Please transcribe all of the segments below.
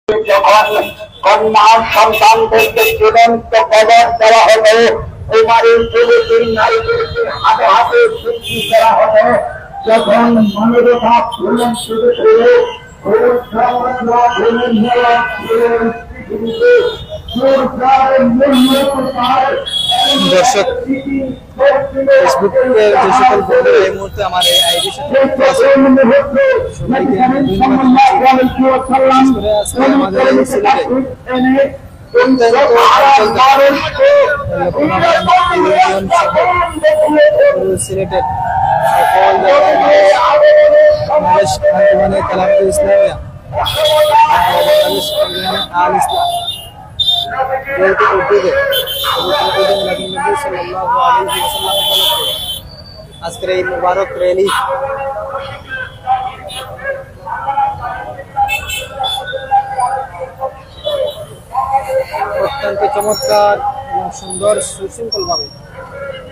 যখন কন্যা সন্তানদেরকে জীবন্ত কবর দেওয়া হলো, কুমারী যুবতী নারীদেরকে হাতে হাতে সৃষ্টি করা হলো, যখন মানবতা ভ্রমণ শুরু হলো, দর্শক ফেসবুকের যে সকল বন্ধুরা এই মুহূর্তে আমার এই আইডির সাথে সবাইকে আমাদের সিলেটে সিলেটের সকল বাংলাদেশ আঞ্জুমানে কালামুল ইসলামিয়া বাংলাদেশ আঞ্জুমানে আল ইসলাম আজকের এই মুবারক র্যালি অত্যন্ত চমৎকার এবং সুন্দর সুশৃঙ্খল ভাবে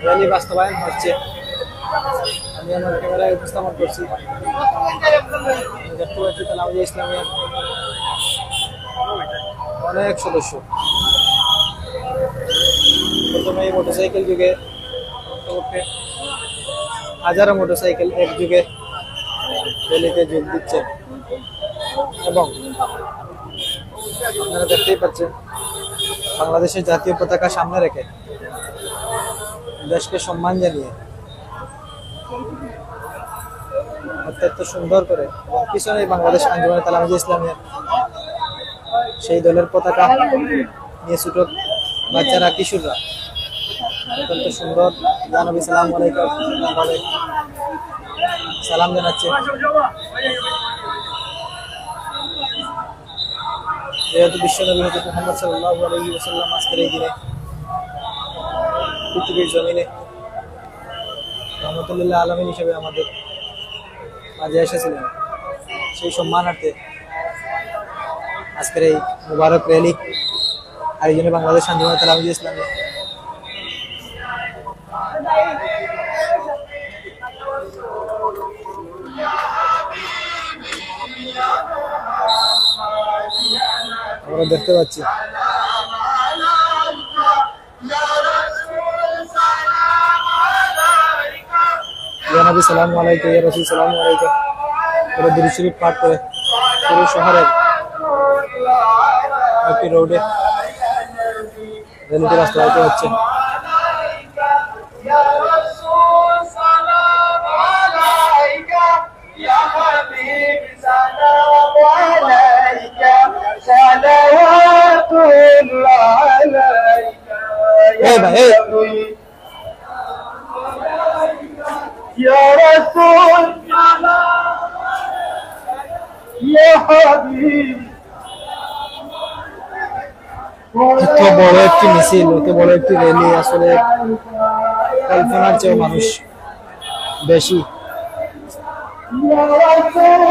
র্যালি বাস্তবায়ন হচ্ছে। আমি আমার ক্যামেরায় উপস্থাপন করছি। দেখতে পাচ্ছি কালামুল ইসলামিয়ার অনেক সদস্য প্রথমে এই মোটরসাইকেল যুগে হাজারো মোটরসাইকেল এক যুগে র্যালিতে যোগ দিচ্ছে এবং আপনারা দেখতেই পাচ্ছেন বাংলাদেশের জাতীয় পতাকা সামনে রেখে দেশকে সম্মান জানিয়ে অত্যন্ত সুন্দর করে এবং পিছনে বাংলাদেশ আঞ্জুমানে কালামুল ইসলামিয়া সেই দলের পতাকা নিয়ে ছোট বাচ্চারা কিশোররা অত্যন্ত সুন্দর জানবী সালাম আলাইকুম বলে সালাম জানাচ্ছে। যেহেতু বিশ্বনবী হযরত মুহাম্মদ সাল্লাল্লাহু আলাইহি ওয়াসাল্লাম আজকের এই দিনে পৃথিবীর জমিনে রহমতুল্লাহ আলামিন হিসেবে আমাদের মাঝে এসেছিলেন, সেই সম্মানার্থে আজকের এই মুবারক র্যালি আয়োজনে বাংলাদেশ আঞ্জুমানে কালামুল ইসলামিয়া আমরা দেখতে পাচ্ছি। ইয়া নবী সালামু আলাইকা, ইয়া রাসূল সালামু আলাইকা করে দুরূদ শরীফ পাঠ করে পুরো শহরের একটি রোডে র্যালিটি বাস্তবায়িত হচ্ছে। এত বড় একটি মিছিল, এত বড় একটি র্যালি আসলে কল্পনার চেয়েও মানুষ বেশি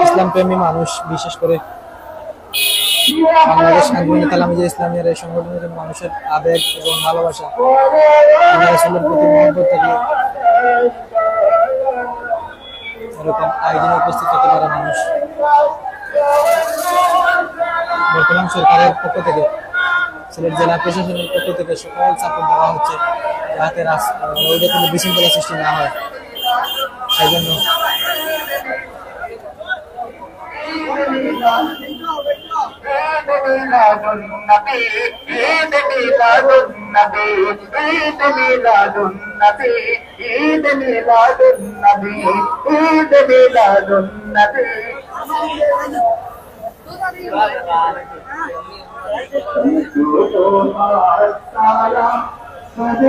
ইসলাম প্রেমী মানুষ, বিশেষ করে বাংলাদেশ আঞ্জুমানে কালামুল ইসলামিয়ার এই সংগঠনের জন্য মানুষের আবেগ এবং ভালোবাসা, রাসূলের প্রতি মহব্বত থাকলে এরকম আয়োজনে উপস্থিত হতে পারে মানুষ। বর্তমান সরকারের পক্ষ থেকে, সিলেট জেলা প্রশাসনের পক্ষ থেকে সকল সাপোর্ট দেওয়া হচ্ছে যাতে রোডে কোনো বিশৃঙ্খলা সৃষ্টি না হয়। সেই জন্য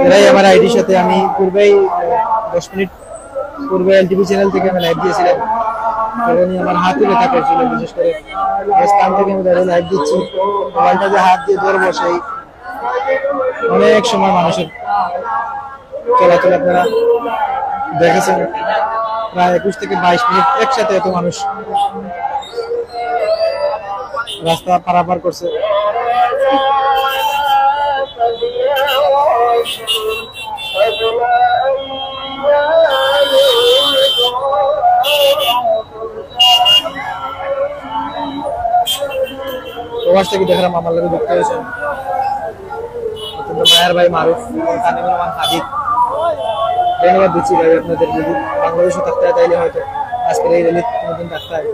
এরাই আমার আইডির সাথে আমি পূর্বেই 10 মিনিট পূর্বে এলটিভি চ্যানেল থেকে আমি লাইভ দিয়েছিলাম, তখনই আমার হাতে ব্যথা করছিল। বিশেষ করে স্থান থেকে আমি দাঁড়িয়ে লাইভ দিচ্ছি, মোবাইলটা যে হাত দিয়ে ধরে বসেই অনেক সময় মানুষের চলাচল আপনারা দেখেছেন, প্রায় 21 থেকে 22 মিনিট একসাথে এত মানুষ রাস্তা পারাপার করছে। প্রবাস থেকে দেখলাম আমার লোক যুক্ত হয়েছে অত্যন্ত মায়ের ভাই মারুফ এবং তানিমুর রহমান হাবিব। ধন্যবাদ দিচ্ছি ভাই আপনাদের, যদি বাংলাদেশে থাকতে হয় তাইলে হয়তো আজকের এই র্যালি কোনোদিন থাকতে হয়।